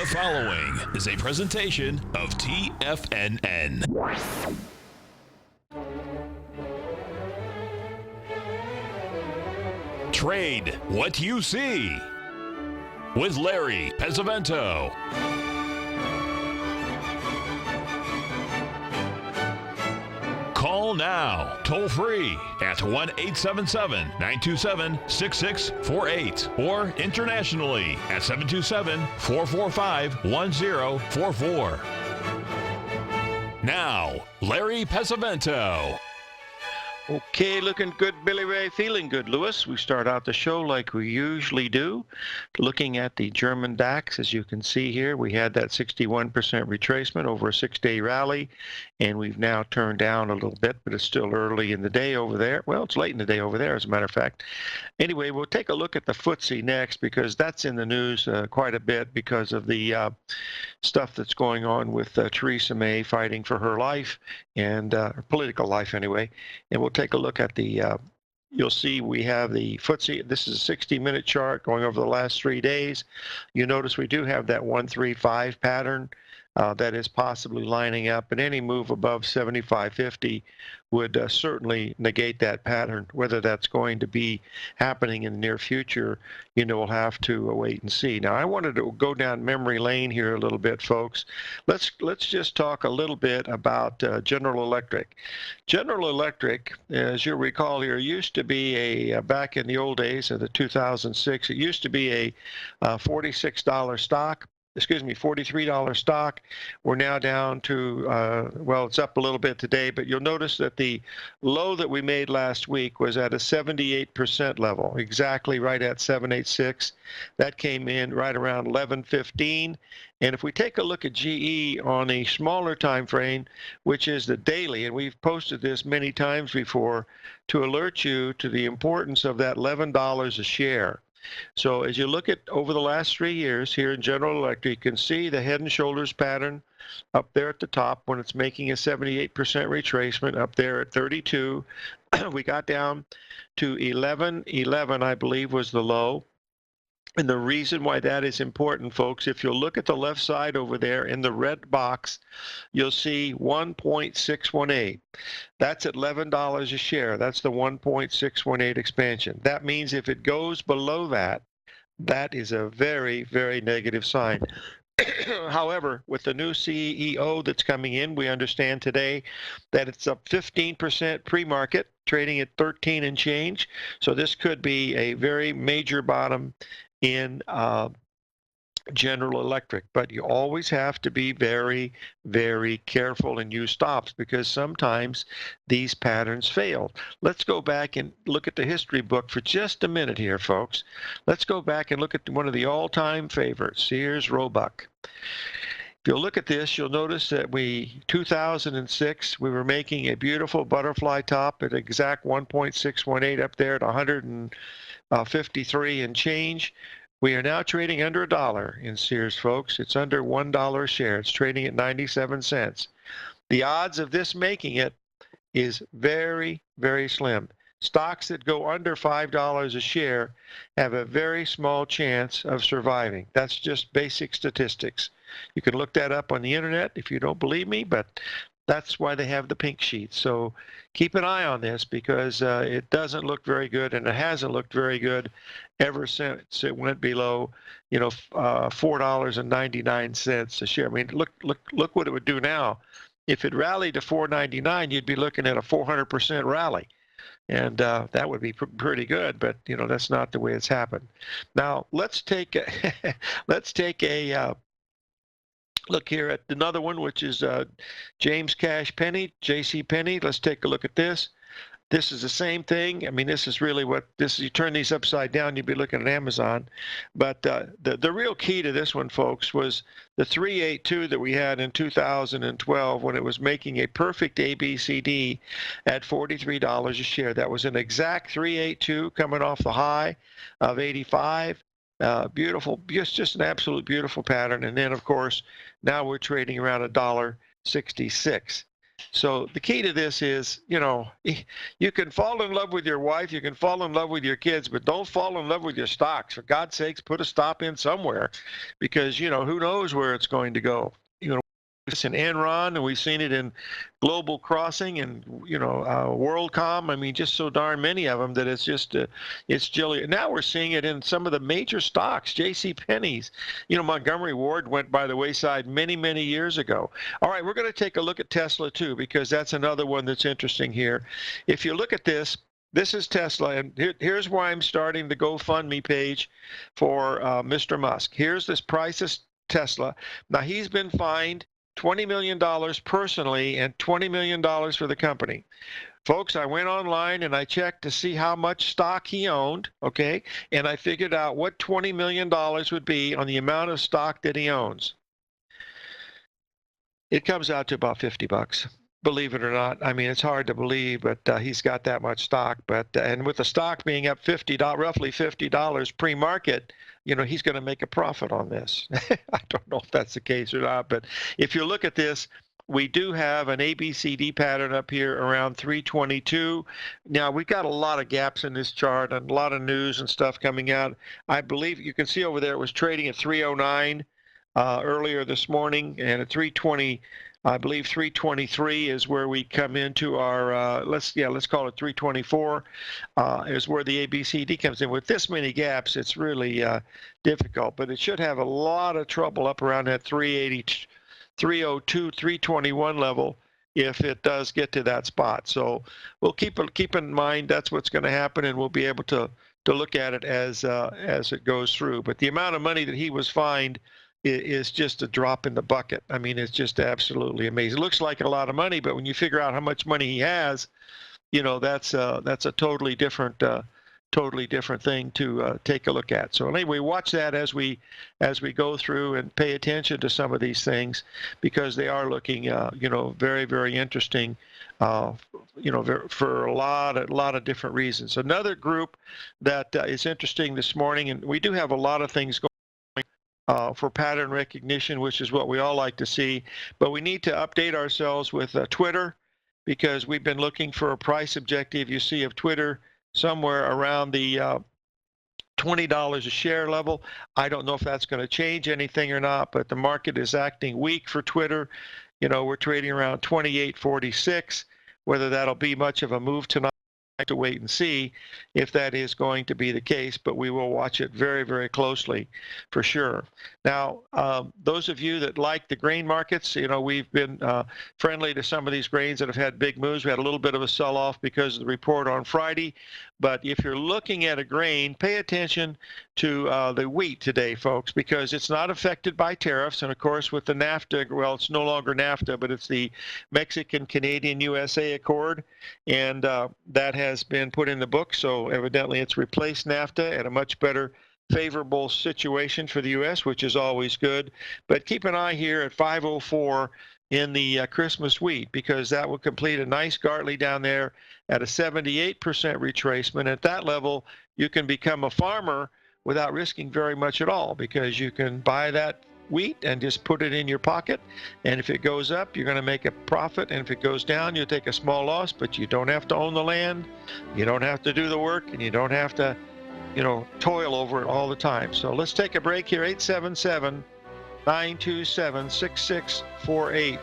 The following is a presentation of TFNN. Trade what you see with Larry Pesavento. Call now, toll free at 1-877-927-6648 or internationally at 727-445-1044. Now, Larry Pesavento. Okay, looking good, Billy Ray. Feeling good, Lewis. We start out the show like we usually do, looking at the German DAX. As you can see here, we had that 61% retracement over a 6-day rally, and we've now turned down a little bit, but it's still early in the day over there. Well, it's late in the day over there, as a matter of fact. Anyway, we'll take a look at the FTSE next, because that's in the news quite a bit because of the stuff that's going on with Theresa May fighting for her life, and her political life anyway. And we'll take a look at the, you'll see we have the FTSE. This is a 60-minute chart going over the last 3 days. You notice we do have that 135 pattern that is possibly lining up, and any move above 75.50 would certainly negate that pattern. Whether that's going to be happening in the near future, we'll have to wait and see. Now, I wanted to go down memory lane here a little bit, folks. Let's just talk a little bit about General Electric. General Electric, as you recall here, used to be a, back in the old days of the 2006, it used to be a $46 stock. $43 stock. We're now down to, well, it's up a little bit today, but you'll notice that the low that we made last week was at a 78% level, exactly right at 786. That came in right around 1115. And if we take a look at GE on a smaller time frame, which is the daily, and we've posted this many times before to alert you to the importance of that $11 a share. So as you look at over the last 3 years here in General Electric, you can see the head and shoulders pattern up there at the top when it's making a 78% retracement up there at 32. We got down to 1111, I believe, was the low. And the reason why that is important, folks, if you'll look at the left side over there in the red box, you'll see 1.618. That's at $11 a share. That's the 1.618 expansion. That means if it goes below that, that is a very, very negative sign. However, with the new CEO that's coming in, we understand today that it's up 15% pre-market, trading at 13 and change. So this could be a very major bottom in General Electric, but you always have to be very, very careful and use stops because sometimes these patterns fail. Let's go back and look at the history book for just a minute here, folks. Let's go back and look at one of the all-time favorites, Sears Roebuck. If you'll look at this, you'll notice that 2006, we were making a beautiful butterfly top at exact 1.618 up there at 153 and change. We are now trading under $1 in Sears, folks. It's under $1 a share. It's trading at 97 cents. The odds of this making it is very, very slim. Stocks that go under $5 a share have a very small chance of surviving. That's just basic statistics. You can look that up on the internet if you don't believe me, but that's why they have the pink sheet. So keep an eye on this because it doesn't look very good, and it hasn't looked very good ever since it went below, $4.99 a share. I mean, look what it would do now. If it rallied to $4.99, you'd be looking at a 400% rally, and that would be pretty good. But that's not the way it's happened. Now let's take a look here at another one, which is James Cash Penney, J.C. Penney. Let's take a look at this. This is the same thing. I mean, this is really what this is. You turn these upside down, you'd be looking at Amazon. But the real key to this one, folks, was the 382 that we had in 2012 when it was making a perfect ABCD at $43 a share. That was an exact 382 coming off the high of 85. Beautiful, just an absolute beautiful pattern. And then, of course, now we're trading around $1.66. So the key to this is, you can fall in love with your wife, you can fall in love with your kids, but don't fall in love with your stocks. For God's sakes, put a stop in somewhere, because, who knows where it's going to go. This in Enron, and we've seen it in Global Crossing and WorldCom. I mean, just so darn many of them that it's jilly. Now we're seeing it in some of the major stocks. J.C. Penney's, Montgomery Ward went by the wayside many years ago. All right, we're going to take a look at Tesla too, because that's another one that's interesting here. If you look at this. This is Tesla, and here's why I'm starting the GoFundMe page for Mr. Musk. Here's this price of Tesla. Now he's been fined $20 million personally and $20 million for the company. Folks, I went online and I checked to see how much stock he owned, okay? And I figured out what $20 million would be on the amount of stock that he owns. It comes out to about $50. Believe it or not. I mean, it's hard to believe, but he's got that much stock. And with the stock being up roughly $50 pre-market, he's going to make a profit on this. I don't know if that's the case or not, but if you look at this, we do have an ABCD pattern up here around 322. Now, we've got a lot of gaps in this chart and a lot of news and stuff coming out. I believe you can see over there it was trading at 309 earlier this morning, and at 320. I believe 323 is where we come into our, let's call it 324, is where the ABCD comes in. With this many gaps, it's really difficult, but it should have a lot of trouble up around that 380, 302, 321 level if it does get to that spot. So we'll keep in mind that's what's going to happen, and we'll be able to look at it as it goes through. But the amount of money that he was fined is just a drop in the bucket. I mean, it's just absolutely amazing. It looks like a lot of money, but when you figure out how much money he has, that's a totally different thing to take a look at. So anyway, watch that as we go through and pay attention to some of these things, because they are looking, very interesting, for a lot of different reasons. Another group that is interesting this morning, and we do have a lot of things going for pattern recognition, which is what we all like to see. But we need to update ourselves with Twitter, because we've been looking for a price objective, you see, of Twitter somewhere around the $20 a share level. I don't know if that's going to change anything or not, but the market is acting weak for Twitter. We're trading around 28.46. Whether that'll be much of a move tonight, to wait and see if that is going to be the case, but we will watch it very closely for sure. Now, those of you that like the grain markets, we've been friendly to some of these grains that have had big moves. We had a little bit of a sell-off because of the report on Friday, but if you're looking at a grain, pay attention to the wheat today, folks, because it's not affected by tariffs. And of course, with the NAFTA, well, it's no longer NAFTA, but it's the Mexican-Canadian-USA Accord, and that has been put in the book. So evidently it's replaced NAFTA at a much better favorable situation for the U.S., which is always good. But keep an eye here at 504 in the Christmas wheat, because that will complete a nice Gartley down there at a 78% retracement. At that level, you can become a farmer without risking very much at all, because you can buy that wheat and just put it in your pocket, and if it goes up, you're going to make a profit, and if it goes down, you'll take a small loss, but you don't have to own the land, you don't have to do the work, and you don't have to toil over it all the time. So let's take a break here. 877-927-6648.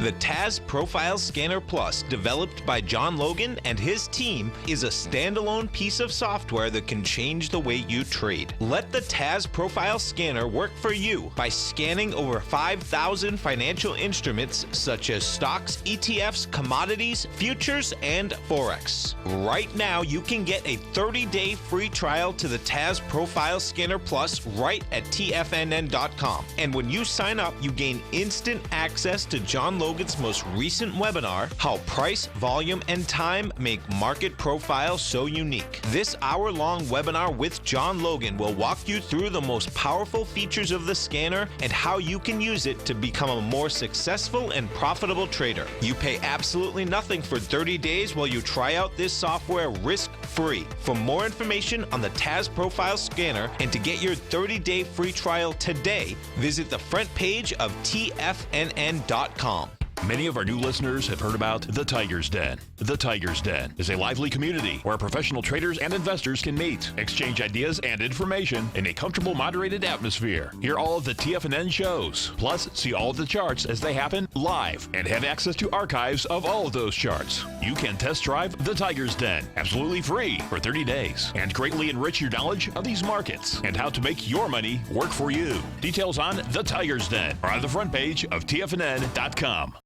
The TAS Profile Scanner Plus, developed by John Logan and his team, is a standalone piece of software that can change the way you trade. Let the TAS Profile Scanner work for you by scanning over 5,000 financial instruments such as stocks, ETFs, commodities, futures, and Forex. Right now, you can get a 30-day free trial to the TAS Profile Scanner Plus right at TFNN.com. And when you sign up, you gain instant access to John Logan Logan's most recent webinar, How Price, Volume, and Time Make Market Profiles So Unique. This hour-long webinar with John Logan will walk you through the most powerful features of the scanner and how you can use it to become a more successful and profitable trader. You pay absolutely nothing for 30 days while you try out this software risk-free. For more information on the TAS Profile Scanner and to get your 30-day free trial today, visit the front page of TFNN.com. Many of our new listeners have heard about The Tiger's Den. The Tiger's Den is a lively community where professional traders and investors can meet, exchange ideas and information in a comfortable, moderated atmosphere. Hear all of the TFNN shows, plus see all of the charts as they happen live and have access to archives of all of those charts. You can test drive The Tiger's Den absolutely free for 30 days and greatly enrich your knowledge of these markets and how to make your money work for you. Details on The Tiger's Den are on the front page of TFNN.com.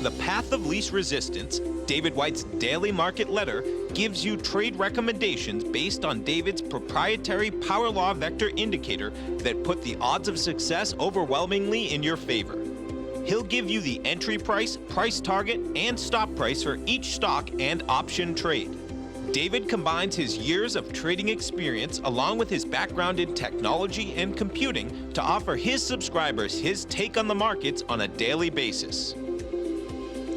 The Path of Least Resistance, David White's daily market letter, gives you trade recommendations based on David's proprietary Power Law Vector indicator that put the odds of success overwhelmingly in your favor. He'll give you the entry price, price target, and stop price for each stock and option trade. David combines his years of trading experience along with his background in technology and computing to offer his subscribers his take on the markets on a daily basis.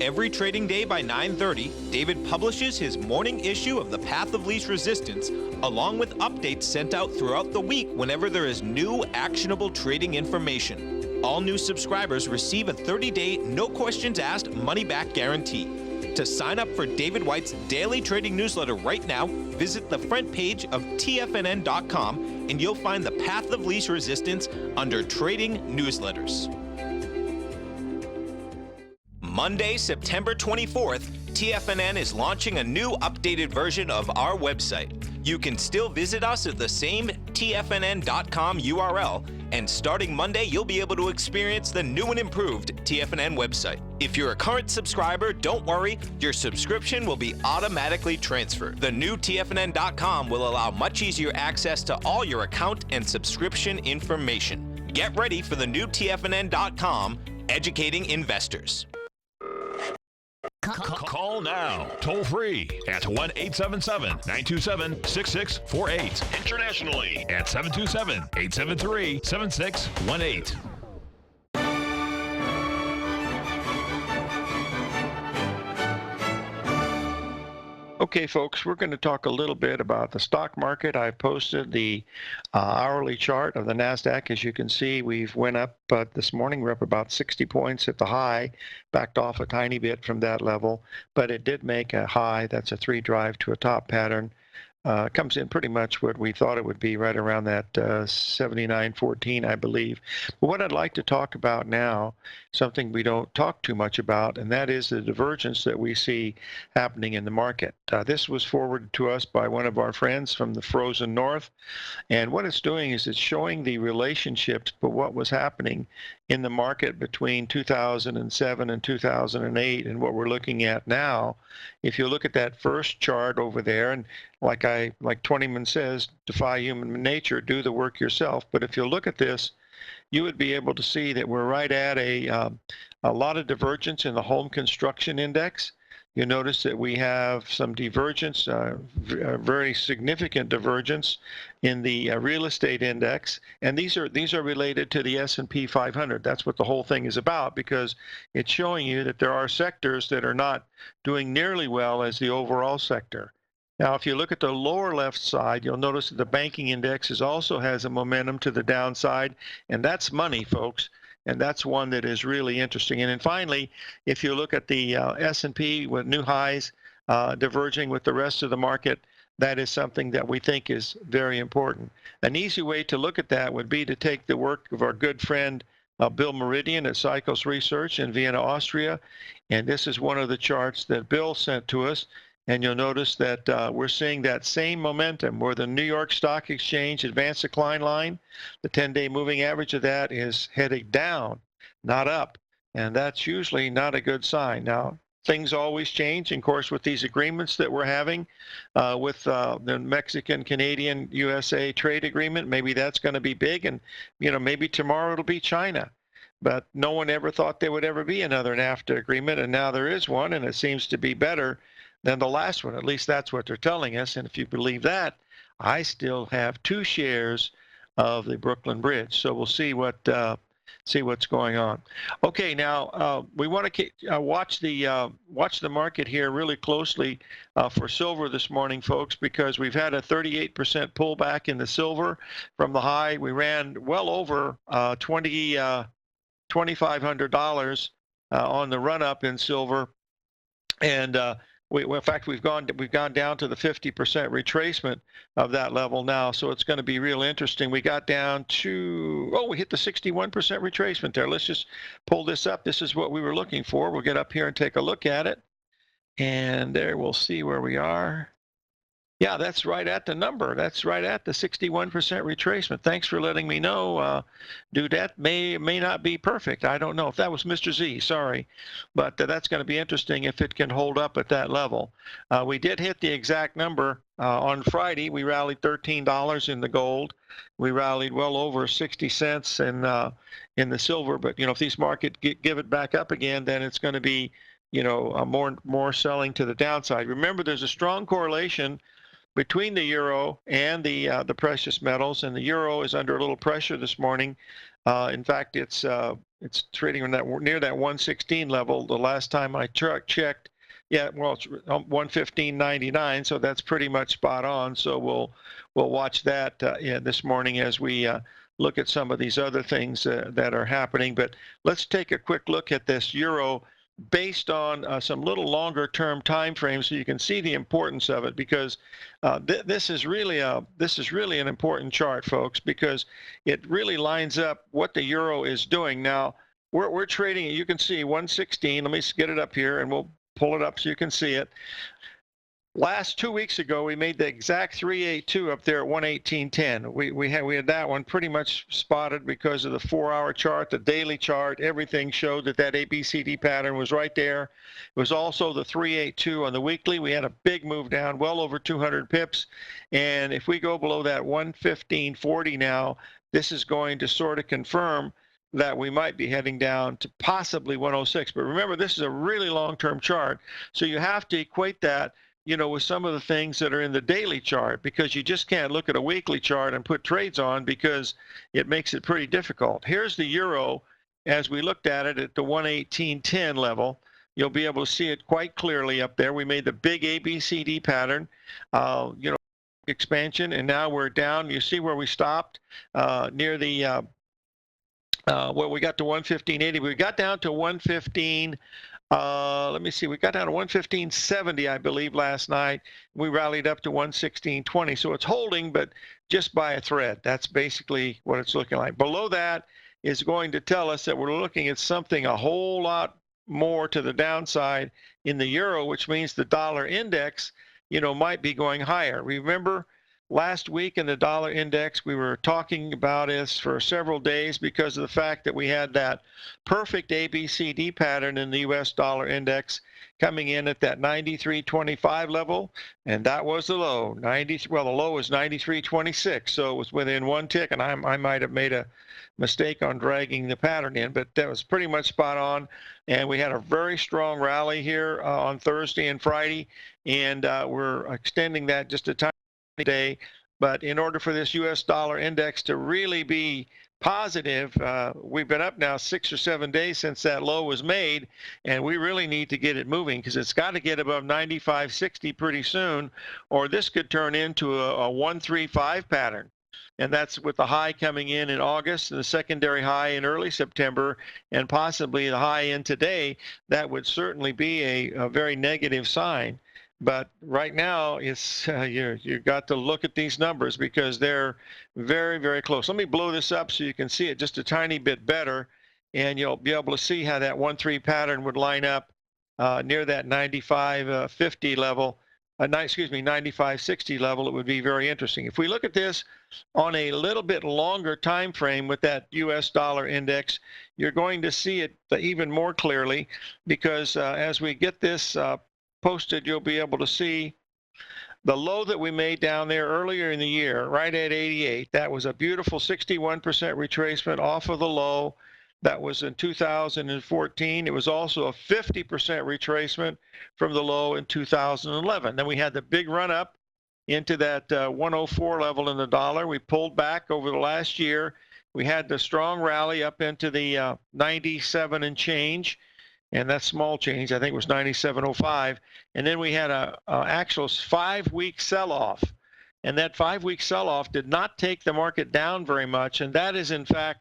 Every trading day by 9:30, David publishes his morning issue of The Path of Least Resistance, along with updates sent out throughout the week whenever there is new actionable trading information. All new subscribers receive a 30-day, no questions asked, money-back guarantee. To sign up for David White's daily trading newsletter right now, visit the front page of TFNN.com and you'll find The Path of Least Resistance under Trading Newsletters. Monday, September 24th, TFNN is launching a new updated version of our website. You can still visit us at the same TFNN.com URL, and starting Monday, you'll be able to experience the new and improved TFNN website. If you're a current subscriber, don't worry, your subscription will be automatically transferred. The new TFNN.com will allow much easier access to all your account and subscription information. Get ready for the new TFNN.com, educating investors. Call now, toll free at 1-877-927-6648. Internationally at 727-873-7618. Okay, folks, we're going to talk a little bit about the stock market. I posted the hourly chart of the NASDAQ. As you can see, we've went up this morning. We're up about 60 points at the high, backed off a tiny bit from that level, but it did make a high. That's a 3 drive to a top pattern. Comes in pretty much what we thought it would be, right around that 79.14, I believe. But what I'd like to talk about now, something we don't talk too much about, and that is the divergence that we see happening in the market. This was forwarded to us by one of our friends from the frozen north, and what it's doing is it's showing the relationships for what was happening in the market between 2007 and 2008 and what we're looking at now. If you look at that first chart over there, and like Twentyman says, defy human nature, do the work yourself. But if you look at this, you would be able to see that we're right at a lot of divergence in the home construction index. You notice that we have some divergence, very significant divergence in the real estate index, and these are related to the S&P 500. That's what the whole thing is about, because it's showing you that there are sectors that are not doing nearly well as the overall sector. Now, if you look at the lower left side, you'll notice that the banking index also has a momentum to the downside, and that's money, folks. And that's one that is really interesting. And then finally, if you look at the S&P with new highs diverging with the rest of the market, that is something that we think is very important. An easy way to look at that would be to take the work of our good friend Bill Meridian at Cycles Research in Vienna, Austria. And this is one of the charts that Bill sent to us. And you'll notice that we're seeing that same momentum where the New York Stock Exchange advanced decline line, the 10-day moving average of that is heading down, not up. And that's usually not a good sign. Now, things always change, of course, with these agreements that we're having with the Mexican-Canadian-USA trade agreement. Maybe that's going to be big, and maybe tomorrow it'll be China. but no one ever thought there would ever be another NAFTA agreement, and now there is one, and it seems to be better than the last one. At least that's what they're telling us, and if you believe that, I still have 2 shares of the Brooklyn Bridge, so we'll see what's going on. Okay, now we want to watch the market here really closely for silver this morning, folks, because we've had a 38% pullback in the silver from the high. We ran well over $2,500 on the run up in silver, and in fact, we've gone down to the 50% retracement of that level now, so it's going to be real interesting. We got down to, we hit the 61% retracement there. Let's just pull this up. This is what we were looking for. We'll get up here and take a look at it, and there we'll see where we are. Yeah, that's right at the number. That's right at the 61% retracement. Thanks for letting me know. Dude, that may not be perfect. I don't know. If that was Mr. Z, sorry. But that's going to be interesting if it can hold up at that level. We did hit the exact number on Friday. We rallied $13 in the gold. We rallied well over 60 cents in the silver. But, if these markets give it back up again, then it's going to be, more selling to the downside. Remember, there's a strong correlation between the euro and the precious metals, and the euro is under a little pressure this morning. In fact, it's trading on near that 116 level. The last time I checked, yeah, well, it's 115.99, so that's pretty much spot on. So we'll watch that this morning as we look at some of these other things that are happening. But let's take a quick look at this euro based on some little longer term time frames, so you can see the importance of it, because this is really an important chart, folks, because it really lines up what the euro is doing. Now we're trading, you can see 116. Let me get it up here and we'll pull it up so you can see it. Last 2 weeks ago, we made the exact 382 up there at 118.10. We had that one pretty much spotted because of the 4-hour chart, the daily chart. Everything showed that ABCD pattern was right there. It was also the 382 on the weekly. We had a big move down, well over 200 pips. And if we go below that 115.40 now, this is going to sort of confirm that we might be heading down to possibly 106. But remember, this is a really long-term chart, so you have to equate that with some of the things that are in the daily chart, because you just can't look at a weekly chart and put trades on, because it makes it pretty difficult. Here's the euro as we looked at it at the 118.10 level. You'll be able to see it quite clearly up there. We made the big ABCD pattern, expansion, and now we're down. You see where we stopped near the we got to 115.80. We got down to 115. Let me see, we got down to 115.70, I believe, last night. We rallied up to 116.20. So it's holding, but just by a thread. That's basically what it's looking like. Below that is going to tell us that we're looking at something a whole lot more to the downside in the euro, which means the dollar index, might be going higher. Remember, last week in the dollar index, we were talking about this for several days because of the fact that we had that perfect ABCD pattern in the U.S. dollar index coming in at that 93.25 level, and that was the low. The low was 93.26, so it was within one tick, and I might have made a mistake on dragging the pattern in, but that was pretty much spot on. And we had a very strong rally here on Thursday and Friday, and we're extending that just a tiny day. But in order for this U.S. dollar index to really be positive, we've been up now 6 or 7 days since that low was made, and we really need to get it moving, because it's got to get above 95.60 pretty soon, or this could turn into a 135 pattern. And that's with the high coming in August and the secondary high in early September, and possibly the high in today. That would certainly be a very negative sign. But right now, it's you've got to look at these numbers, because they're very, very close. Let me blow this up so you can see it just a tiny bit better, and you'll be able to see how that 1-3 pattern would line up near that 95.50 level. 95.60 level. It would be very interesting. If we look at this on a little bit longer time frame with that U.S. dollar index, you're going to see it even more clearly, because as we get this posted, you'll be able to see the low that we made down there earlier in the year, right at 88. That was a beautiful 61% retracement off of the low. That was in 2014. It was also a 50% retracement from the low in 2011. Then we had the big run up into that 104 level in the dollar. We pulled back over the last year. We had the strong rally up into the 97 and change, and that small change, I think, was 97.05. And then we had a actual 5-week sell-off, and that 5-week sell-off did not take the market down very much, and that is, in fact,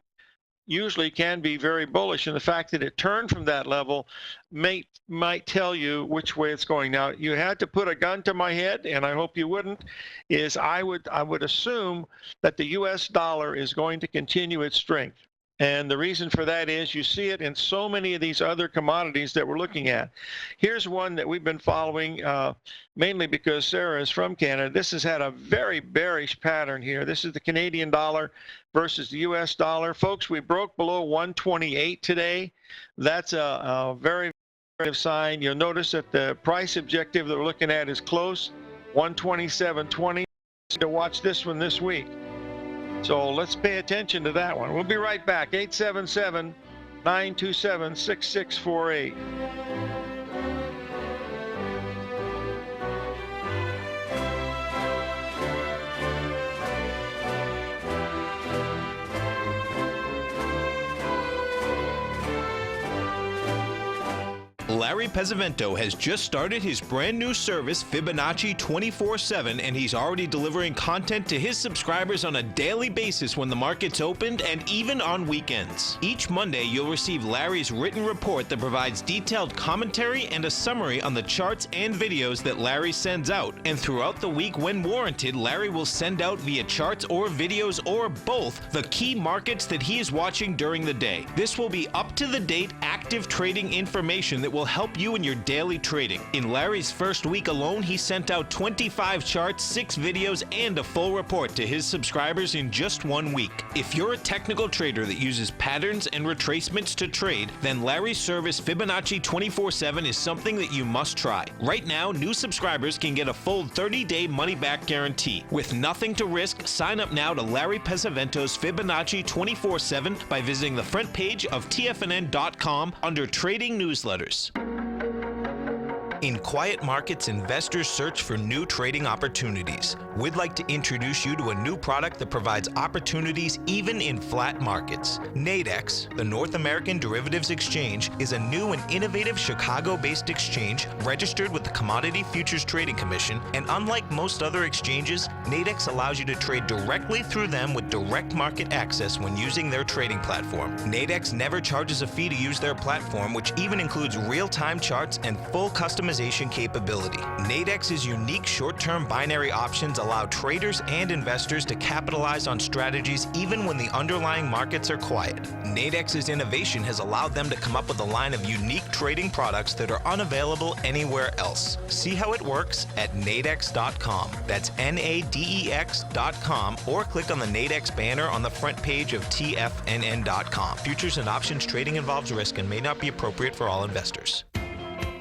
usually can be very bullish, and the fact that it turned from that level might tell you which way it's going. Now, you had to put a gun to my head, and I hope you wouldn't, is I would assume that the US dollar is going to continue its strength. And the reason for that is you see it in so many of these other commodities that we're looking at. Here's one that we've been following mainly because Sarah is from Canada. This has had a very bearish pattern here. This is the Canadian dollar versus the US dollar. Folks, we broke below 128 today. That's a very negative sign. You'll notice that the price objective that we're looking at is close, 127.20. To watch this one this week. So let's pay attention to that one. We'll be right back. 877-927-6648. Larry Pesavento has just started his brand new service, Fibonacci 24/7, and he's already delivering content to his subscribers on a daily basis when the market's opened and even on weekends. Each Monday, you'll receive Larry's written report that provides detailed commentary and a summary on the charts and videos that Larry sends out. And throughout the week, when warranted, Larry will send out via charts or videos or both the key markets that he is watching during the day. This will be up-to-the-date, active trading information that will help you in your daily trading. In Larry's first week alone, he sent out 25 charts, 6 videos, and a full report to his subscribers in just 1 week. If you're a technical trader that uses patterns and retracements to trade, then Larry's service Fibonacci 24/7 is something that you must try. Right now, new subscribers can get a full 30-day money-back guarantee. With nothing to risk, sign up now to Larry Pesavento's Fibonacci 24/7 by visiting the front page of TFNN.com under Trading Newsletters. In quiet markets, investors search for new trading opportunities. We'd like to introduce you to a new product that provides opportunities even in flat markets. Nadex, the North American Derivatives Exchange, is a new and innovative Chicago-based exchange registered with the Commodity Futures Trading Commission, and unlike most other exchanges, Nadex allows you to trade directly through them with direct market access when using their trading platform. Nadex never charges a fee to use their platform, which even includes real-time charts and full customization capability. Nadex's unique short-term binary options allow traders and investors to capitalize on strategies even when the underlying markets are quiet. Nadex's innovation has allowed them to come up with a line of unique trading products that are unavailable anywhere else. See how it works at nadex.com. That's NADEX.com, or click on the Nadex banner on the front page of TFNN.com. Futures and options trading involves risk and may not be appropriate for all investors.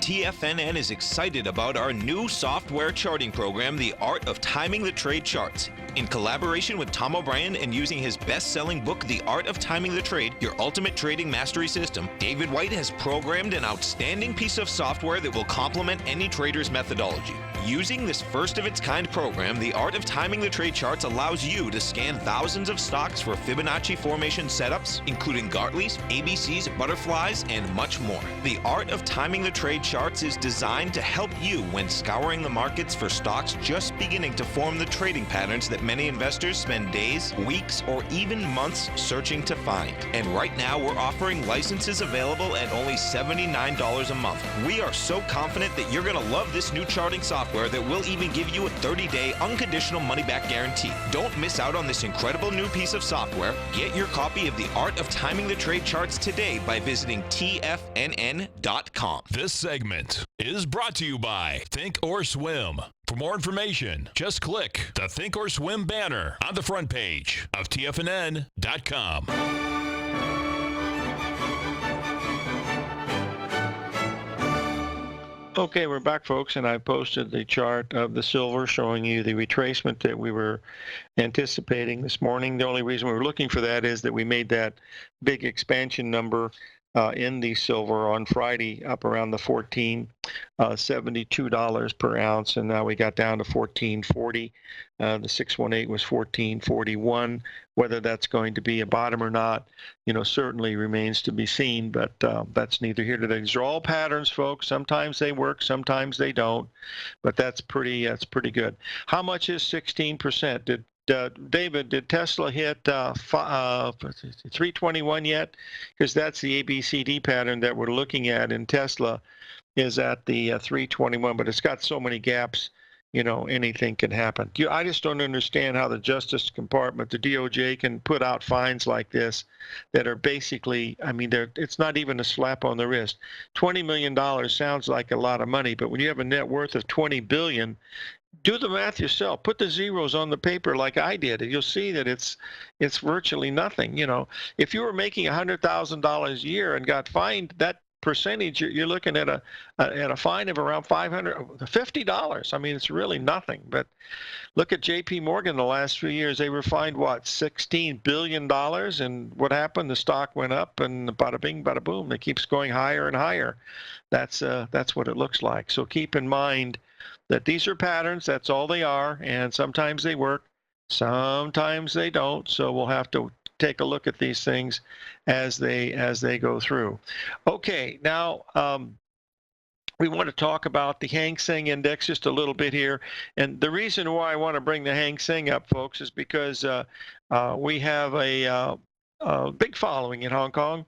TFNN is excited about our new software charting program, The Art of Timing the Trade Charts. In collaboration with Tom O'Brien and using his best-selling book, The Art of Timing the Trade, Your Ultimate Trading Mastery System, David White has programmed an outstanding piece of software that will complement any trader's methodology. Using this first-of-its-kind program, The Art of Timing the Trade Charts allows you to scan thousands of stocks for Fibonacci formation setups, including Gartleys, ABCs, butterflies, and much more. The Art of Timing the Trade Charts is designed to help you when scouring the markets for stocks just beginning to form the trading patterns that many investors spend days, weeks, or even months searching to find. And right now, we're offering licenses available at only $79 a month. We are so confident that you're going to love this new charting software that will even give you a 30-day unconditional money-back guarantee. Don't miss out on this incredible new piece of software. Get your copy of The Art of Timing the Trade Charts today by visiting TFNN.com. This segment is brought to you by Think or Swim. For more information, just click the Think or Swim banner on the front page of TFNN.com. Okay, we're back, folks, and I posted the chart of the silver showing you the retracement that we were anticipating this morning. The only reason we were looking for that is that we made that big expansion number in the silver on Friday up around the $14.72 per ounce, and now we got down to $14.40. The 618 was $14.41. Whether that's going to be a bottom or not, certainly remains to be seen, but that's neither here nor there. These are all patterns, folks. Sometimes they work, sometimes they don't, but that's pretty good. How much is 16%? David, did Tesla hit 321 yet? Because that's the ABCD pattern that we're looking at in Tesla is at the 321, but it's got so many gaps, anything can happen. I just don't understand how the Justice Department, the DOJ, can put out fines like this that are basically, it's not even a slap on the wrist. $20 million sounds like a lot of money, but when you have a net worth of $20 billion, do the math yourself. Put the zeros on the paper like I did, and you'll see that it's virtually nothing. If you were making $100,000 a year and got fined that percentage, you're looking at a fine of around $50. It's really nothing. But look at J.P. Morgan the last few years. They were fined $16 billion, and what happened? The stock went up, and bada bing, bada boom. It keeps going higher and higher. That's what it looks like. So keep in mind that these are patterns. That's all they are, and sometimes they work, sometimes they don't. So we'll have to take a look at these things as they go through. Okay, now we want to talk about the Hang Seng Index just a little bit here, and the reason why I want to bring the Hang Seng up, folks, is because we have a big following in Hong Kong.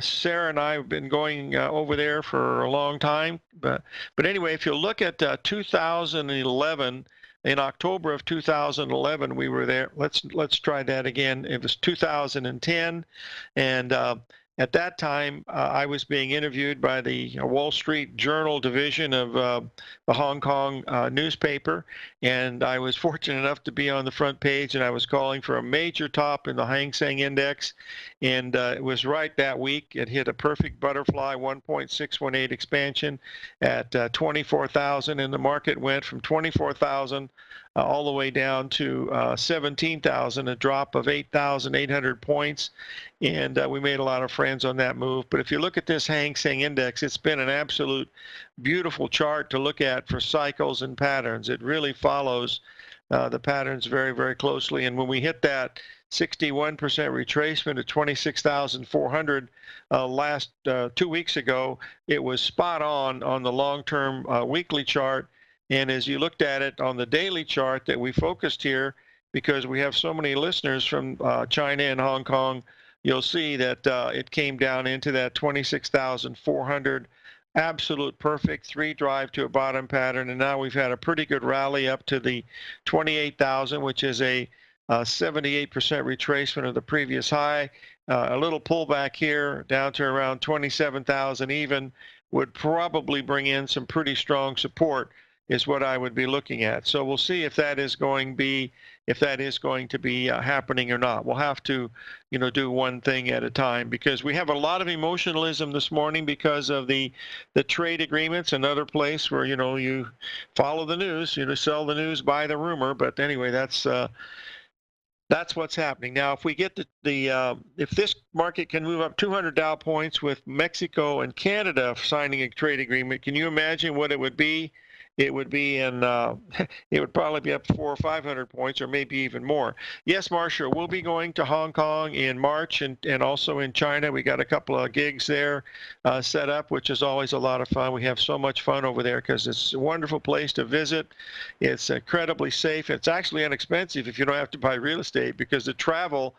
Sarah and I have been going over there for a long time, but anyway, if you look at 2011, in October of 2011, we were there. Let's try that again. It was 2010, and at that time, I was being interviewed by the Wall Street Journal division of the Hong Kong newspaper, and I was fortunate enough to be on the front page, and I was calling for a major top in the Hang Seng Index, and it was right that week. It hit a perfect butterfly 1.618 expansion at 24,000, and the market went from 24,000 all the way down to 17,000, a drop of 8,800 points. And we made a lot of friends on that move. But if you look at this Hang Seng Index, it's been an absolute beautiful chart to look at for cycles and patterns. It really follows the patterns very, very closely. And when we hit that 61% retracement at 26,400 last 2 weeks ago, it was spot on the long-term weekly chart. And as you looked at it on the daily chart that we focused here, because we have so many listeners from China and Hong Kong, you'll see that it came down into that 26,400, absolute perfect three drive to a bottom pattern. And now we've had a pretty good rally up to the 28,000, which is a 78% retracement of the previous high. A little pullback here down to around 27,000 even would probably bring in some pretty strong support, is what I would be looking at. So we'll see if that is going to be happening or not. We'll have to, do one thing at a time, because we have a lot of emotionalism this morning because of the trade agreements. Another place where you follow the news, sell the news, buy the rumor. But anyway, that's what's happening now. If we get if this market can move up 200 Dow points with Mexico and Canada signing a trade agreement, can you imagine what it would be? It would be it would probably be up 400 or 500 points, or maybe even more. Yes, Marcia, we'll be going to Hong Kong in March and also in China. We got a couple of gigs there set up, which is always a lot of fun. We have so much fun over there because it's a wonderful place to visit. It's incredibly safe. It's actually inexpensive if you don't have to buy real estate, because the travel,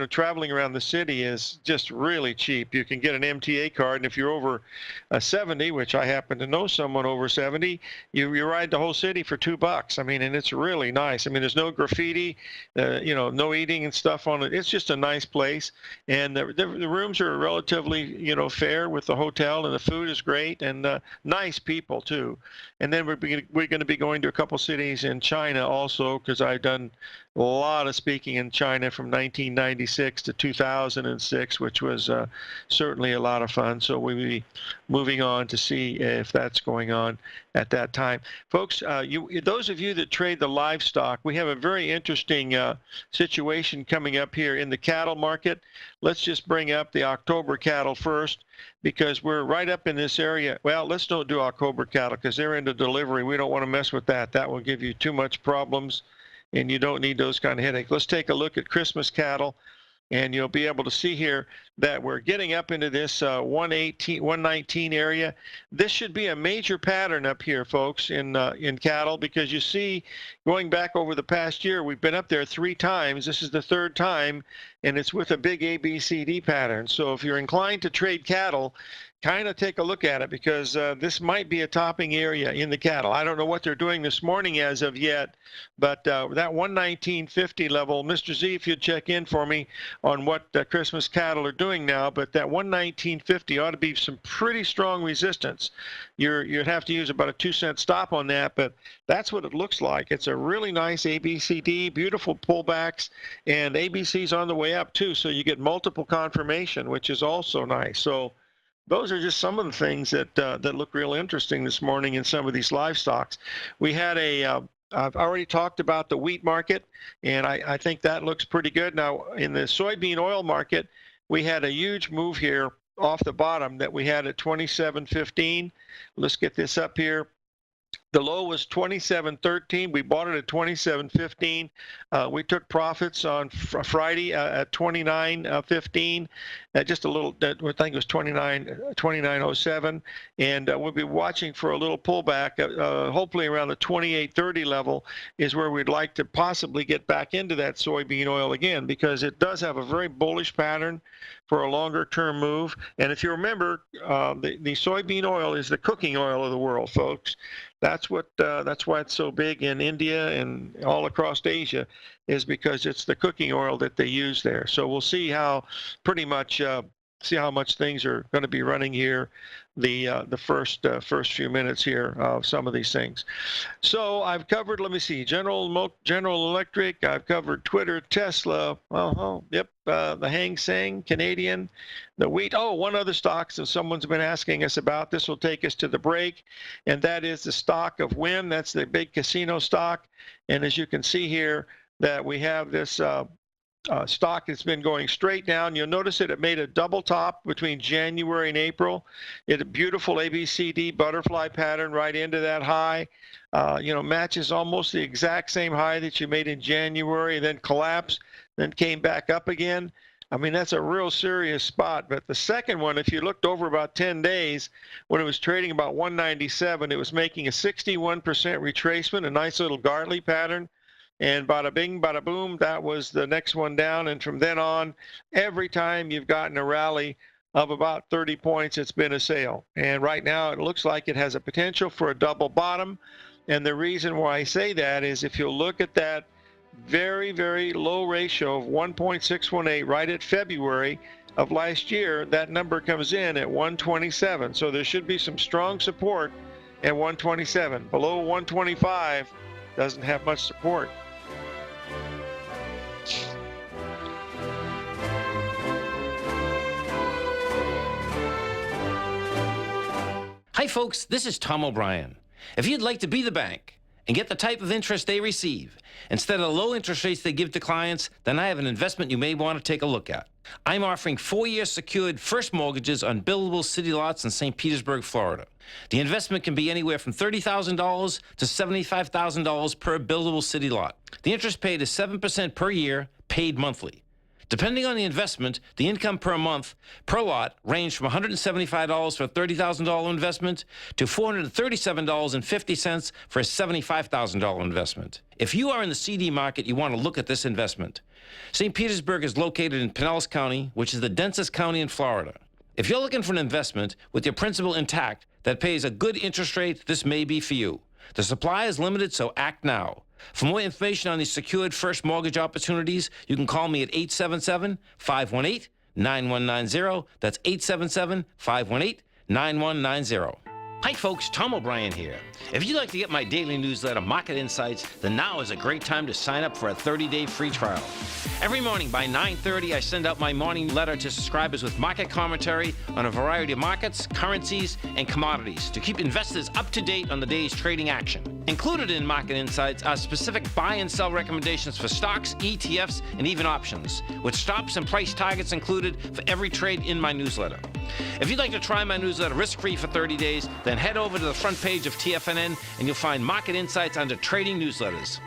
traveling around the city is just really cheap. You can get an MTA card, and if you're over 70, which I happen to know someone over 70, you ride the whole city for $2. I mean, and it's really nice. I mean, there's no graffiti, no eating and stuff on it. It's just a nice place, and the rooms are relatively, fair with the hotel, and the food is great, and nice people too. And then we're going to be going to a couple cities in China also, because I've done a lot of speaking in China from 1996 to 2006, which was certainly a lot of fun. So we'll be moving on to see if that's going on at that time. Folks, those of you that trade the livestock, we have a very interesting situation coming up here in the cattle market. Let's just bring up the October cattle first, because we're right up in this area. Well, let's don't do October cattle because they're into delivery. We don't want to mess with that. That will give you too much problems, and you don't need those kind of headaches. Let's take a look at Christmas cattle, and you'll be able to see here that we're getting up into this 119 area. This should be a major pattern up here, folks, in cattle, because you see, going back over the past year, we've been up there 3 times. This is the 3rd time, and it's with a big ABCD pattern. So if you're inclined to trade cattle, kind of take a look at it, because this might be a topping area in the cattle. I don't know what they're doing this morning as of yet, but that 119.50 level, Mr. Z, if you'd check in for me on what Christmas cattle are doing now, but that 119.50 ought to be some pretty strong resistance. You'd have to use about a 2-cent stop on that, but that's what it looks like. It's a really nice ABCD, beautiful pullbacks, and ABC's on the way up too, so you get multiple confirmation, which is also nice. So those are just some of the things that look real interesting this morning in some of these livestocks. We had I've already talked about the wheat market, and I think that looks pretty good. Now, in the soybean oil market, we had a huge move here off the bottom that we had at 27.15. Let's get this up here. The low was 27.13. We bought it at 27.15. We took profits on Friday at 29.15. Just a little, I think it was 29.07. And we'll be watching for a little pullback. Hopefully around the 28.30 level is where we'd like to possibly get back into that soybean oil again, because it does have a very bullish pattern for a longer term move. And if you remember, the soybean oil is the cooking oil of the world, folks. That's why it's so big in India and all across Asia, is because it's the cooking oil that they use there. So we'll see how much things are going to be running here the first few minutes here of some of these things. So I've covered, let me see, General Electric, I've covered Twitter, Tesla, the Hang Seng, Canadian, the wheat. Oh, one other stock that someone's been asking us about. This will take us to the break, and that is the stock of Wynn. That's the big casino stock. And as you can see here, that we have this stock that's been going straight down. You'll notice that it made a double top between January and April. It a beautiful ABCD butterfly pattern right into that high. Matches almost the exact same high that you made in January, then collapsed, then came back up again. I mean, that's a real serious spot. But the second one, if you looked over about 10 days, when it was trading about 197, it was making a 61% retracement, a nice little Gartley pattern. And bada bing, bada boom, that was the next one down. And from then on, every time you've gotten a rally of about 30 points, it's been a sale. And right now, it looks like it has a potential for a double bottom. And the reason why I say that is if you look at that very, very low ratio of 1.618 right at February of last year, that number comes in at 127. So there should be some strong support at 127. Below 125 doesn't have much support. Hi folks, this is Tom O'Brien. If you'd like to be the bank and get the type of interest they receive instead of the low interest rates they give to clients, then I have an investment you may want to take a look at. I'm offering 4-year secured first mortgages on buildable city lots in St. Petersburg, Florida. The investment can be anywhere from $30,000 to $75,000 per buildable city lot. The interest paid is 7% per year, paid monthly. Depending on the investment, the income per month per lot ranged from $175 for a $30,000 investment to $437.50 for a $75,000 investment. If you are in the CD market, you want to look at this investment. St. Petersburg is located in Pinellas County, which is the densest county in Florida. If you're looking for an investment with your principal intact, that pays a good interest rate, this may be for you. The supply is limited, so act now. For more information on these secured first mortgage opportunities, you can call me at 877-518-9190. That's 877-518-9190. Hi folks, Tom O'Brien here. If you'd like to get my daily newsletter, Market Insights, then now is a great time to sign up for a 30-day free trial. Every morning by 9:30, I send out my morning letter to subscribers with market commentary on a variety of markets, currencies, and commodities to keep investors up to date on the day's trading action. Included in Market Insights are specific buy and sell recommendations for stocks, ETFs, and even options, with stops and price targets included for every trade in my newsletter. If you'd like to try my newsletter risk-free for 30 days, then head over to the front page of TFNN and you'll find Market Insights under Trading Newsletters.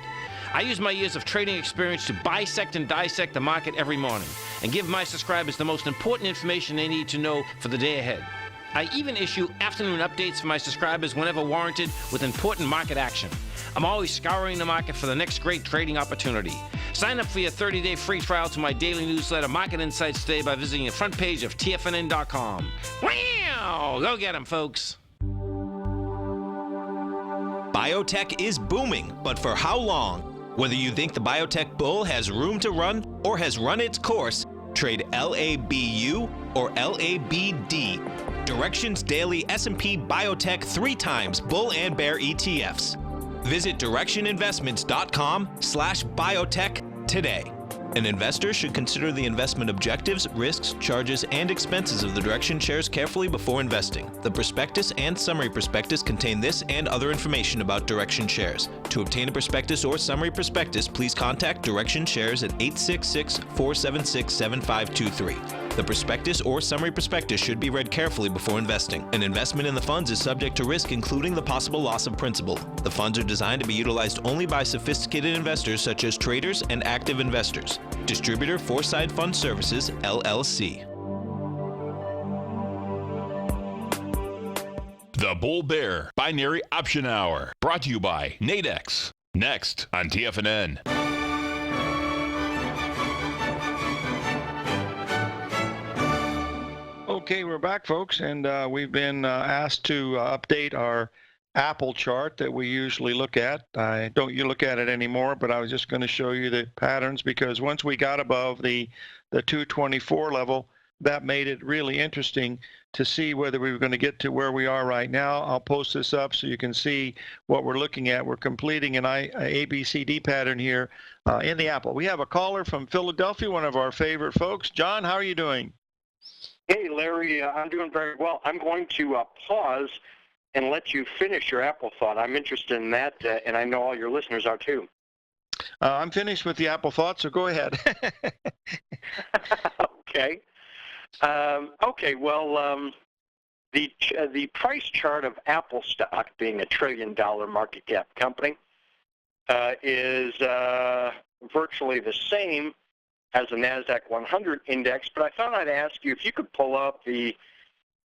I use my years of trading experience to bisect and dissect the market every morning and give my subscribers the most important information they need to know for the day ahead. I even issue afternoon updates for my subscribers whenever warranted with important market action. I'm always scouring the market for the next great trading opportunity. Sign up for your 30-day free trial to my daily newsletter, Market Insights, today by visiting the front page of TFNN.com. Wow! Go get 'em, folks. Biotech is booming, but for how long? Whether you think the biotech bull has room to run or has run its course, trade LABU or LABD. Direction's daily S&P Biotech 3 times bull and bear ETFs. Visit directioninvestments.com/biotech today. An investor should consider the investment objectives, risks, charges, and expenses of the Direction shares carefully before investing. The prospectus and summary prospectus contain this and other information about Direction shares. To obtain a prospectus or summary prospectus, please contact Direction shares at 866-476-7523. The prospectus or summary prospectus should be read carefully before investing. An investment in the funds is subject to risk, including the possible loss of principal. The funds are designed to be utilized only by sophisticated investors such as traders and active investors. Distributor Foreside Fund Services, LLC. The Bull Bear Binary Option Hour, brought to you by Nadex. Next on TFNN. Okay, we're back, folks, and we've been asked to update our Apple chart that we usually look at. I don't look at it anymore, but I was just going to show you the patterns, because once we got above the 224 level, that made it really interesting to see whether we were going to get to where we are right now. I'll post this up so you can see what we're looking at. We're completing an ABCD pattern here in the Apple. We have a caller from Philadelphia, one of our favorite folks. John, how are you doing? Hey, Larry, I'm doing very well. I'm going to pause and let you finish your Apple thought. I'm interested in that, and I know all your listeners are too. I'm finished with the Apple thought, so go ahead. Okay. Well, the price chart of Apple stock, being a $1 trillion market cap company, is virtually the same as the NASDAQ 100 index, but I thought I'd ask you if you could pull up the,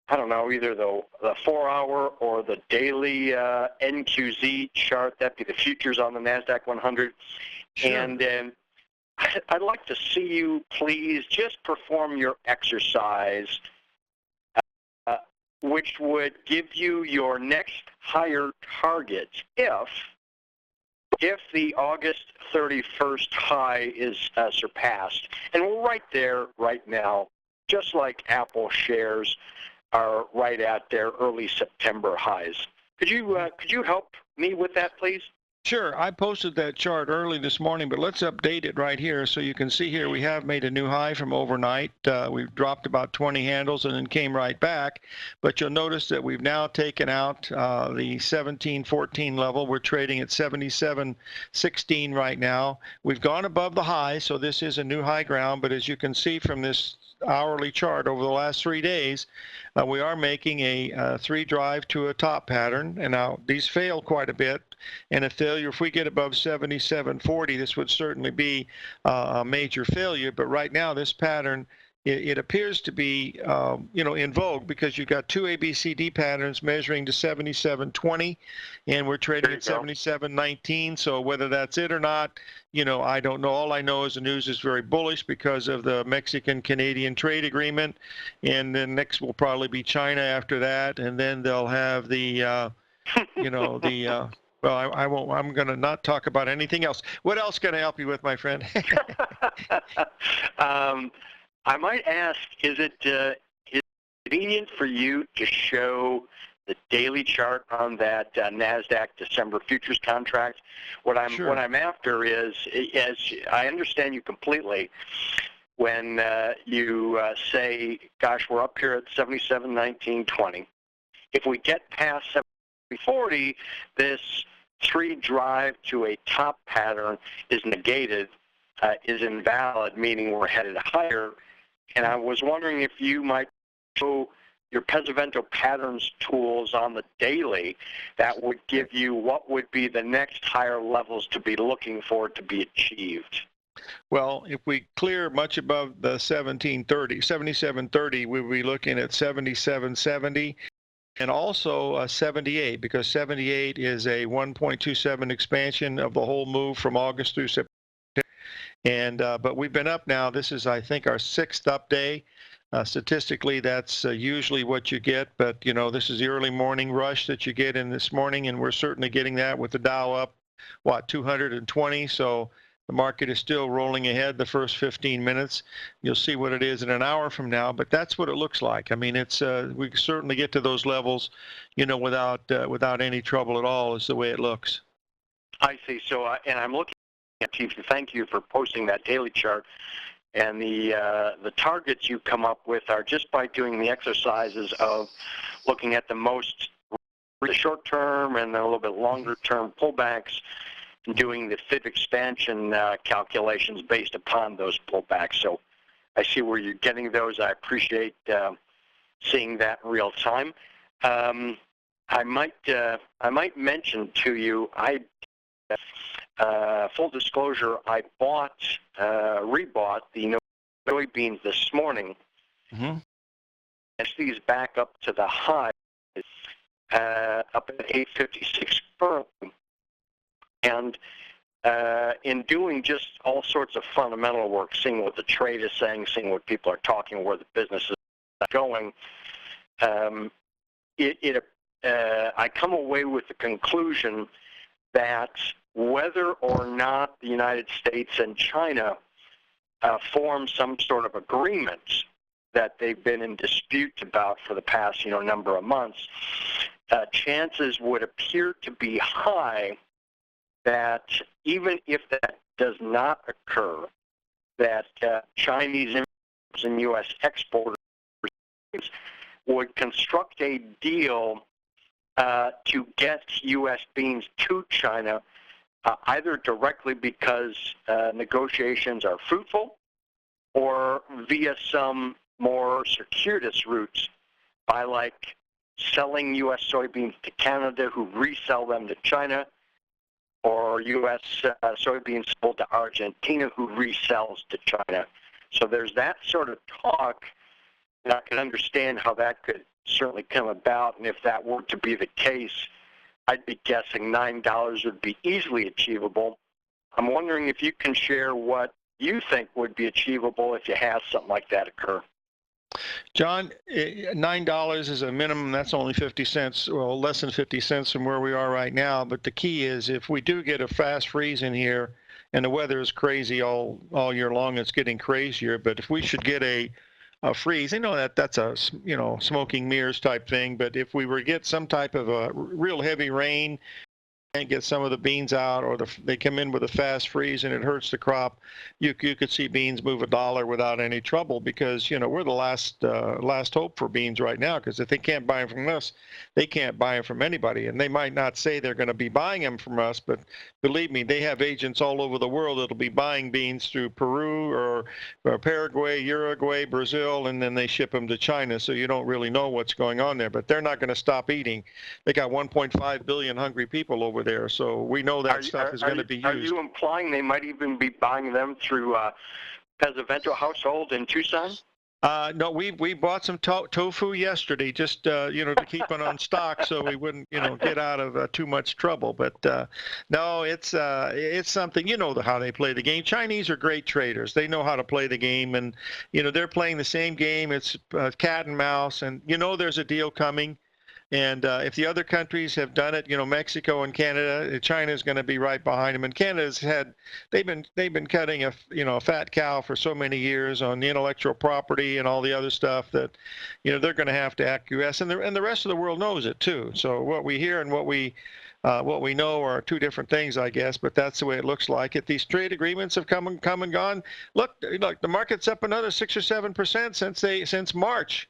I don't know, either the 4-hour or the daily NQZ chart. That'd be the futures on the NASDAQ 100. Sure. And I'd like to see you, please, just perform your exercise, which would give you your next higher targets if the August 31st high is surpassed. And we're right there right now, just like Apple shares are right at their early September highs. Could you help me with that, please? Sure. I posted that chart early this morning, but let's update it right here so you can see here we have made a new high from overnight. We've dropped about 20 handles and then came right back. But you'll notice that we've now taken out the 1714 level. We're trading at 7716 right now. We've gone above the high, so this is a new high ground. But as you can see from this hourly chart over the last 3 days, we are making a 3 drive to a top pattern, and now these fail quite a bit. And a failure, if we get above 7740, this would certainly be a major failure. But right now this pattern it appears to be, in vogue because you've got two ABCD patterns measuring to 77.20, and we're trading at 77.19. So whether that's it or not, I don't know. All I know is the news is very bullish because of the Mexican-Canadian trade agreement, and then next will probably be China after that, and then they'll have the, well, I won't. I'm going to not talk about anything else. What else can I help you with, my friend? I might ask, is it convenient for you to show the daily chart on that NASDAQ December futures contract? What I'm after is, as I understand you completely, when you say, gosh, we're up here at 77.19.20. If we get past 70.40, this three drive to a top pattern is negated, is invalid, meaning we're headed higher. And I was wondering if you might show your Pesavento patterns tools on the daily that would give you what would be the next higher levels to be looking for to be achieved. Well, if we clear much above the 77.30, we'll be looking at 77.70 and also 78, because 78 is a 1.27 expansion of the whole move from August through September. And but we've been up now. This is, I think, our sixth up day. Statistically, that's usually what you get, but this is the early morning rush that you get in this morning, and we're certainly getting that with the Dow up, 220. So the market is still rolling ahead the first 15 minutes. You'll see what it is in an hour from now, but that's what it looks like. I mean, it's we can certainly get to those levels, without any trouble at all. Is the way it looks. I see. So, and I'm looking. Chief, thank you for posting that daily chart. And the targets you come up with are just by doing the exercises of looking at the short term and then a little bit longer term pullbacks, and doing the fib expansion calculations based upon those pullbacks. So I see where you're getting those. I appreciate seeing that in real time. I might mention to you, full disclosure, I rebought the soybeans this morning. Mm-hmm. As these back up to the high, up at 856 currently. And in doing just all sorts of fundamental work, seeing what the trade is saying, seeing what people are talking, where the business is going, I come away with the conclusion that whether or not the United States and China form some sort of agreement that they've been in dispute about for the past, number of months, chances would appear to be high that even if that does not occur, that Chinese importers and U.S. exporters would construct a deal to get U.S. beans to China, either directly because negotiations are fruitful or via some more circuitous routes by selling U.S. soybeans to Canada, who resell them to China, or U.S. soybeans sold to Argentina, who resells to China. So there's that sort of talk, and I can understand how that could certainly come about, and if that were to be the case, I'd be guessing $9 would be easily achievable. I'm wondering if you can share what you think would be achievable if you have something like that occur. John, $9 is a minimum. That's only 50 cents, well, less than 50 cents from where we are right now. But the key is, if we do get a fast freeze in here, and the weather is crazy all year long, it's getting crazier. But if we should get a freeze, that's a smoking mirrors type thing. But if we were to get some type of a real heavy rain and get some of the beans out, or they come in with a fast freeze and it hurts the crop, you could see beans move $1 without any trouble, because we're the last hope for beans right now, because if they can't buy them from us, they can't buy them from anybody. And they might not say they're going to be buying them from us, but believe me, they have agents all over the world that'll be buying beans through Peru or Paraguay, Uruguay, Brazil, and then they ship them to China. So you don't really know what's going on there, but they're not going to stop eating. They got 1.5 billion hungry people over there, so we know that stuff is going to be used. Are you implying they might even be buying them through Pesavento household in Tucson? No, we bought some tofu yesterday, just to keep it on stock, so we wouldn't get out of too much trouble. But no, it's something. How they play the game. Chinese are great traders. They know how to play the game, and they're playing the same game. It's cat and mouse, and there's a deal coming. And if the other countries have done it, Mexico and Canada, China is going to be right behind them. And Canada's they've been cutting a fat cow for so many years on the intellectual property and all the other stuff that, they're going to have to acquiesce. And the rest of the world knows it too. So what we hear and what we know are two different things, I guess. But that's the way it looks like it. These trade agreements have come and gone. Look, the market's up another 6 or 7% since March.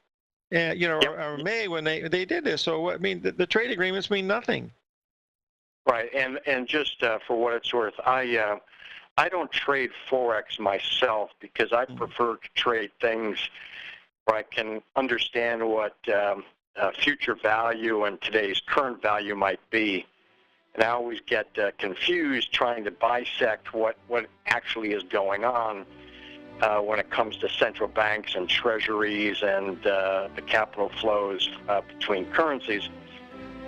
Or May when they did this. So the trade agreements mean nothing. Right, and just for what it's worth, I don't trade forex myself because I prefer to trade things where I can understand what future value and today's current value might be. And I always get confused trying to bisect what actually is going on. When it comes to central banks and treasuries and the capital flows between currencies.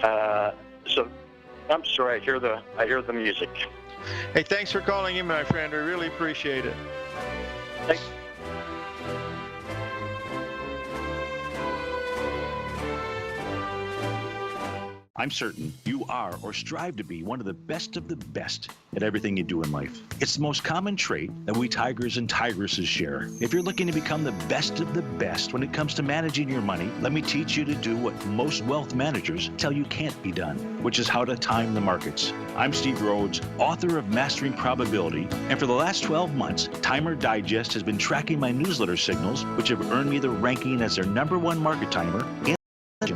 So I'm sorry, I hear the music. Hey, thanks for calling in, my friend. I really appreciate it. Thanks. I'm certain you are or strive to be one of the best at everything you do in life. It's the most common trait that we tigers and tigresses share. If you're looking to become the best of the best when it comes to managing your money, let me teach you to do what most wealth managers tell you can't be done, which is how to time the markets. I'm Steve Rhodes, author of Mastering Probability, and for the last 12 months, Timer Digest has been tracking my newsletter signals, which have earned me the ranking as their #1 market timer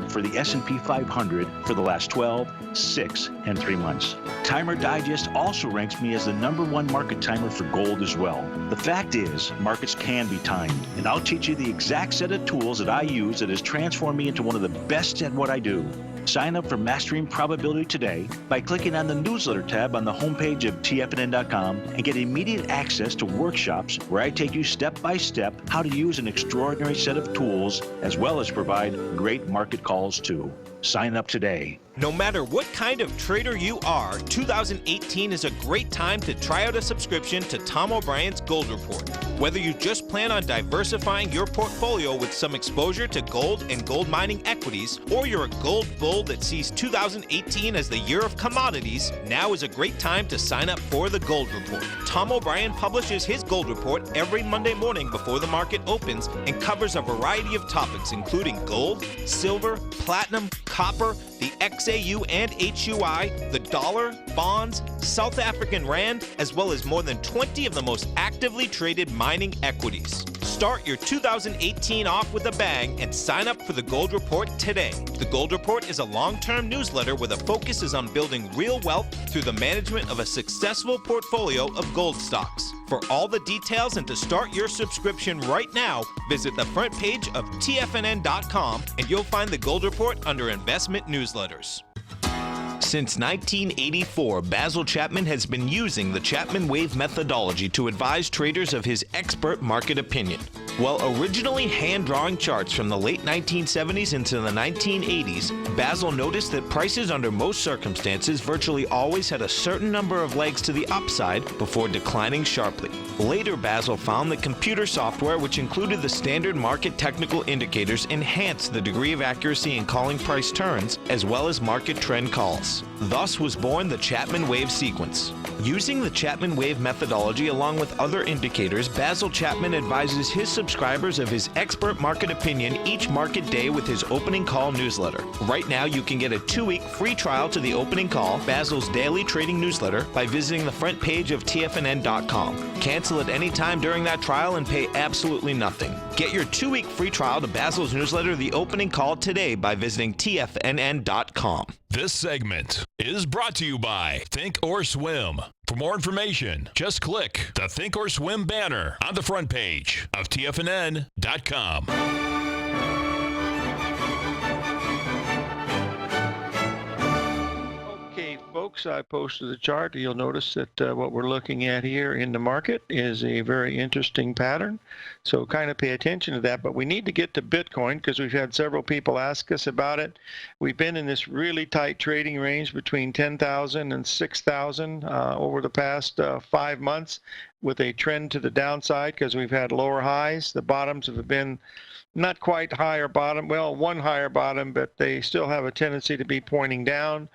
for the S&P 500 for the last 12, 6, and 3 months. Timer Digest also ranks me as the #1 market timer for gold as well. The fact is, markets can be timed, and I'll teach you the exact set of tools that I use that has transformed me into one of the best at what I do. Sign up for Mastering Probability today by clicking on the newsletter tab on the homepage of TFNN.com and get immediate access to workshops where I take you step by step how to use an extraordinary set of tools as well as provide great market calls too. Sign up today. No matter what kind of trader you are, 2018 is a great time to try out a subscription to Tom O'Brien's Gold Report. Whether you just plan on diversifying your portfolio with some exposure to gold and gold mining equities, or you're a gold bull that sees 2018 as the year of commodities, now is a great time to sign up for the Gold Report. Tom O'Brien publishes his Gold Report every Monday morning before the market opens and covers a variety of topics including gold, silver, platinum, copper, the XAU and HUI, the dollar, bonds, South African rand, as well as more than 20 of the most actively traded mining equities. Start your 2018 off with a bang and sign up for the Gold Report today. The Gold Report is a long-term newsletter where the focus is on building real wealth through the management of a successful portfolio of gold stocks. For all the details and to start your subscription right now, visit the front page of TFNN.com and you'll find the Gold Report under Investment Newsletters. Since 1984, Basil Chapman has been using the Chapman Wave methodology to advise traders of his expert market opinion. While originally hand-drawing charts from the late 1970s into the 1980s, Basil noticed that prices under most circumstances virtually always had a certain number of legs to the upside before declining sharply. Later, Basil found that computer software, which included the standard market technical indicators, enhanced the degree of accuracy in calling price turns, as well as market trend calls. Thus was born the Chapman Wave sequence. Using the Chapman Wave methodology along with other indicators, Basil Chapman advises his subscribers of his expert market opinion each market day with his opening call newsletter. Right now, you can get a 2-week free trial to the opening call, Basil's daily trading newsletter, by visiting the front page of TFNN.com. Cancel at any time during that trial and pay absolutely nothing. Get your 2-week free trial to Basil's newsletter, The Opening Call, today by visiting TFNN.com. This segment is brought to you by Think or Swim. For more information, just click the Think or Swim banner on the front page of TFNN.com. Okay, folks, I posted the chart. You'll notice that what we're looking at here in the market is a very interesting pattern. So kind of pay attention to that. But we need to get to Bitcoin because we've had several people ask us about it. We've been in this really tight trading range between 10,000 and 6,000 over the past 5 months with a trend to the downside because we've had lower highs. The bottoms have been not quite higher bottom. Well, one higher bottom, but they still have a tendency to be pointing down.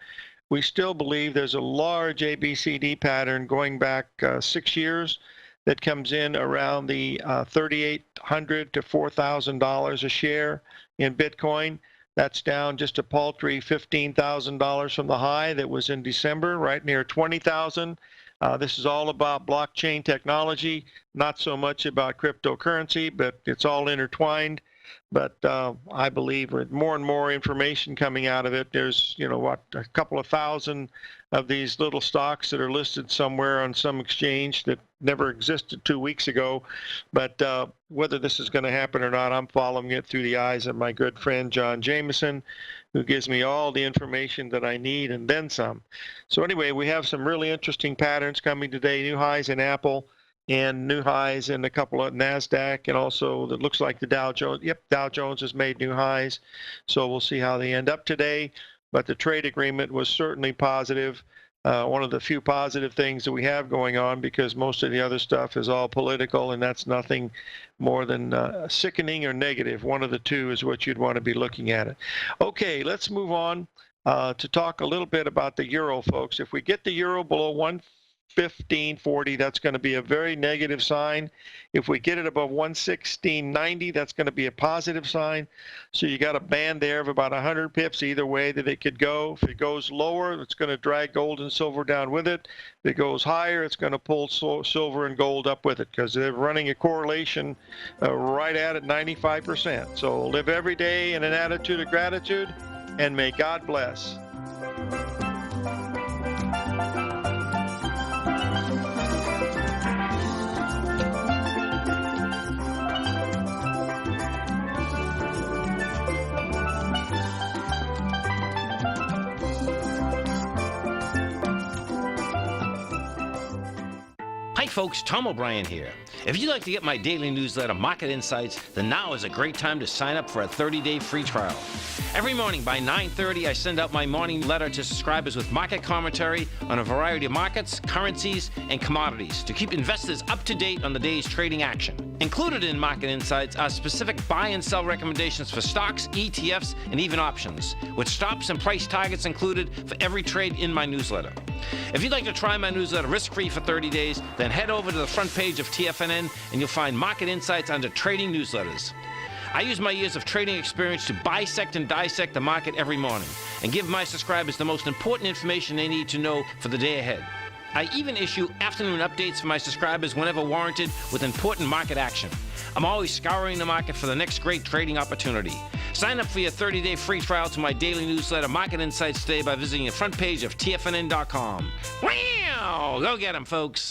We still believe there's a large ABCD pattern going back 6 years that comes in around the $3,800 to $4,000 a share in Bitcoin. That's down just a paltry $15,000 from the high that was in December, right near 20,000. This is all about blockchain technology, not so much about cryptocurrency, but it's all intertwined. But I believe with more and more information coming out of it, there's, a couple of thousand of these little stocks that are listed somewhere on some exchange that never existed 2 weeks ago. But whether this is going to happen or not, I'm following it through the eyes of my good friend John Jameson, who gives me all the information that I need and then some. So anyway, we have some really interesting patterns coming today, new highs in Apple, and new highs in a couple of NASDAQ, and also it looks like the Dow Jones. Yep, Dow Jones has made new highs. So we'll see how they end up today. But the trade agreement was certainly positive. One of the few positive things that we have going on, because most of the other stuff is all political, and that's nothing more than sickening or negative. One of the two is what you'd want to be looking at it. Okay, let's move on to talk a little bit about the euro, folks. If we get the euro below 115.40, that's going to be a very negative sign. If we get it above 116.90, that's going to be a positive sign. So you got a band there of about 100 pips either way that it could go. If it goes lower, it's going to drag gold and silver down with it. If it goes higher, it's going to pull silver and gold up with it because they're running a correlation right at 95%. So live every day in an attitude of gratitude, and may God bless. Hi folks, Tom O'Brien here. If you'd like to get my daily newsletter, Market Insights, then now is a great time to sign up for a 30-day free trial. Every morning by 9:30, I send out my morning letter to subscribers with market commentary on a variety of markets, currencies, and commodities to keep investors up to date on the day's trading action. Included in Market Insights are specific buy and sell recommendations for stocks, ETFs, and even options, with stops and price targets included for every trade in my newsletter. If you'd like to try my newsletter risk-free for 30 days, then head over to the front page of TFNN and you'll find Market Insights under Trading Newsletters. I use my years of trading experience to bisect and dissect the market every morning and give my subscribers the most important information they need to know for the day ahead. I even issue afternoon updates for my subscribers whenever warranted with important market action. I'm always scouring the market for the next great trading opportunity. Sign up for your 30-day free trial to my daily newsletter, Market Insights, today by visiting the front page of TFNN.com. Wow! Go get them, folks.